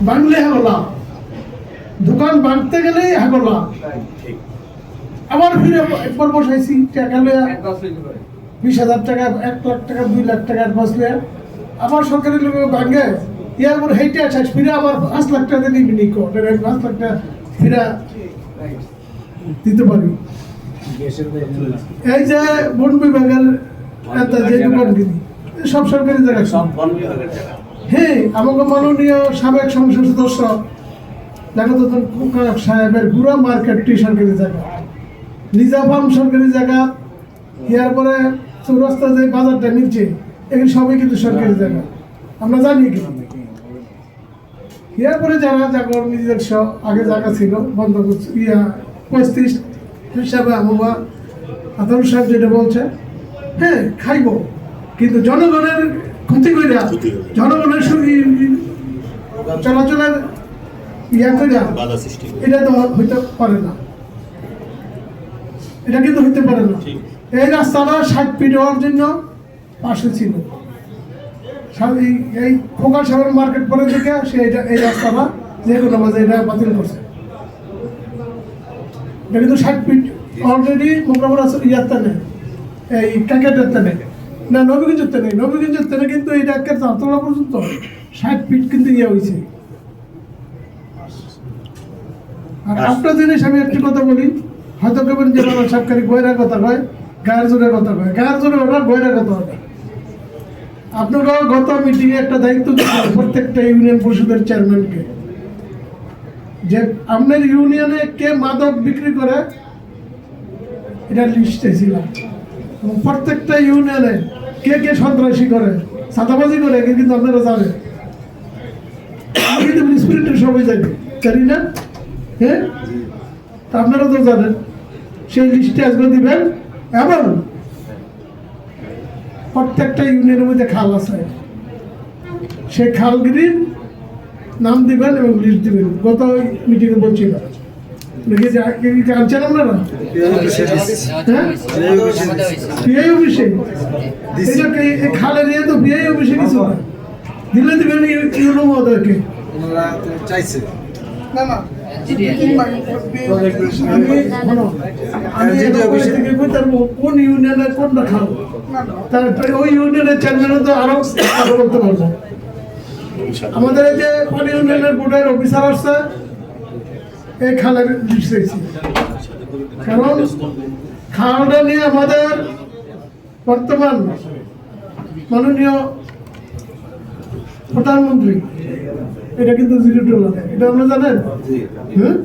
ভাঙলে হাগলা, দোকান ভাঙতে গেলে হাগলা। আবার ফিরে একবার বসাইছি টাকা লইয়া 20,000 টাকা, 1 লাখ টাকা, 2 লাখ টাকা অ্যাডভান্স লইয়া আবার সরকারি লোক ভাঙে ইয়ার পর হেঁটে আছে ফিরে আবার 5 লাখ টাকা দিবি নি 5 লাখ টাকা ফিরে দিতে পারি। এই যে বন বিভাগের যে দোকানগিরি সব সরকারি জায়গা, সব বন বিভাগের জায়গা। হ্যাঁ, আমাকে মাননীয় সাবেক সংসদ সদস্য জাগতন সাহেবের গুড়া মার্কেটটি সরকারি জায়গা, লিজা ফার্ম সরকারি জায়গা, ইয়ার পরে চৌরাস্তা যে বাজারটা নিচে এগুলি সবই কিন্তু সরকারি জায়গা, আমরা জানি কি। ইয়ার পরে যারা জাগর নিজস্ব আগে জায়গা ছিল বন্ধ করছে 35 হিসাবে আমরা আতর সাহেব যেটা বলছে, হ্যাঁ খাইব, কিন্তু জনগণের ক্ষতি করে জনগণের চলাচলের ইয়া করে এটা তো হইতে পারে না, এটা কিন্তু হইতে পারে না। এই রাস্তাটা 60 ফিট হওয়ার জন্য পাশে ছিল, এই খোকা সাহেবের মার্কেট পরে থেকে সে এই রাস্তাটা যে কোনো মাঝে এটা বাতিল করছে। এটা কিন্তু 60 ফিট অলরেডি মোকাবিলা ইয়াতে নেই, এই ক্যাকেটের নেই না, নবীগঞ্জের নেই, নবীগঞ্জের তেনে কিন্তু এটা একটা চারতলা পর্যন্ত 60 ফিট কিন্তু ইয়ে হয়েছে। আর একটা জিনিস আমি একটি কথা বলি, হয়তো কেবল যে সরকারি গয়রার কথা কয়, গায়ের জোরের কথা কয়, গায়ের জোরে ওটা গয়রার কথা হবে। আপনারা গত মিটিংয়ে একটা দায়িত্ব দিচ্ছেন প্রত্যেকটা ইউনিয়ন পরিষদের চেয়ারম্যানকে, যে আপনার ইউনিয়নে কে মাদক বিক্রি করে এটা লিস্টে ছিল, এবং প্রত্যেকটা ইউনিয়নে কে কে সন্ত্রাসী করে, সাদাবাজি করে, কিন্তু আপনারা জানেন, কিন্তু মিউনিসিপ্যালিটির সবাই জানি না, হ্যাঁ, তা আপনারা তো জানেন। সেই লিস্টে আজকে দিবেন, এবং প্রত্যেকটা ইউনিয়নের মধ্যে খাল আছে, সেই খালগিরির নাম দিবেন এবং লিস্ট দিবেন। গত মিটিংয়ে বলছিল আনছেন আপনারা, বিআই অফিসে খালে নিয়ে তো বিআই অফিসে কিছু না দিলে দিবেন ইউনো মহোদয়কে চাইছে না না। কোন ইউনিয়নের কোনটা খাল, ওই ইউনিয়নের চেয়ারম্যান তো আরো বলতে পারবো। আমাদের এই যে পানি ইউনিয়নের বোর্ডের অফিসার আসছে, এই খালের লিস্ট দিয়েছি, কারণ খালটা নিয়ে আমাদের বর্তমান মাননীয় প্রধানমন্ত্রী এটা কিন্তু জিরো টলারেন্স, এটা আপনারা জানেন। হ্যাঁ,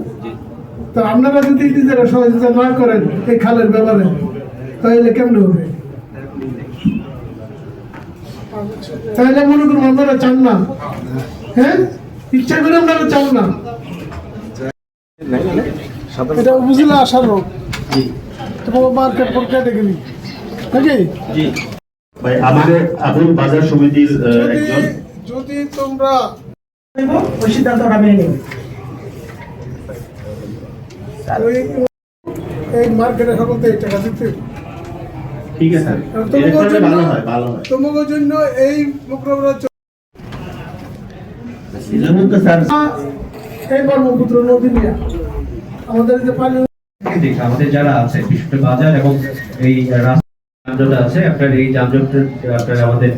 তো আপনারা যদি নিজেরা সহযোগিতা না করেন এই খালের ব্যাপারে, তাহলে কেমন হবে? তাহলে মনে করুন আপনারা চান না, হ্যাঁ, ইচ্ছা করে আপনারা চান না, এটা বুঝলে আসার হোক তোমার মার্কেট পর্যায়ে দেখে নি নাকি। ভাই আমাদের আবুল বাজার সমিতির যদি তোমরা ওই সিদ্ধান্তটা মেনে নেবে, এই মার্কেটে সকলতে এই টাকা দিতে, ঠিক আছে তোমাদের জন্য এই মোকাবিলা এই ব্রহ্মপুত্র নদী নিয়ে আমাদের যে পানি আমাদের যারা আছে বিশেষ বাজার এবং এই রাস্তা যানজট আছে, আপনার এই যানজট আপনার আমাদের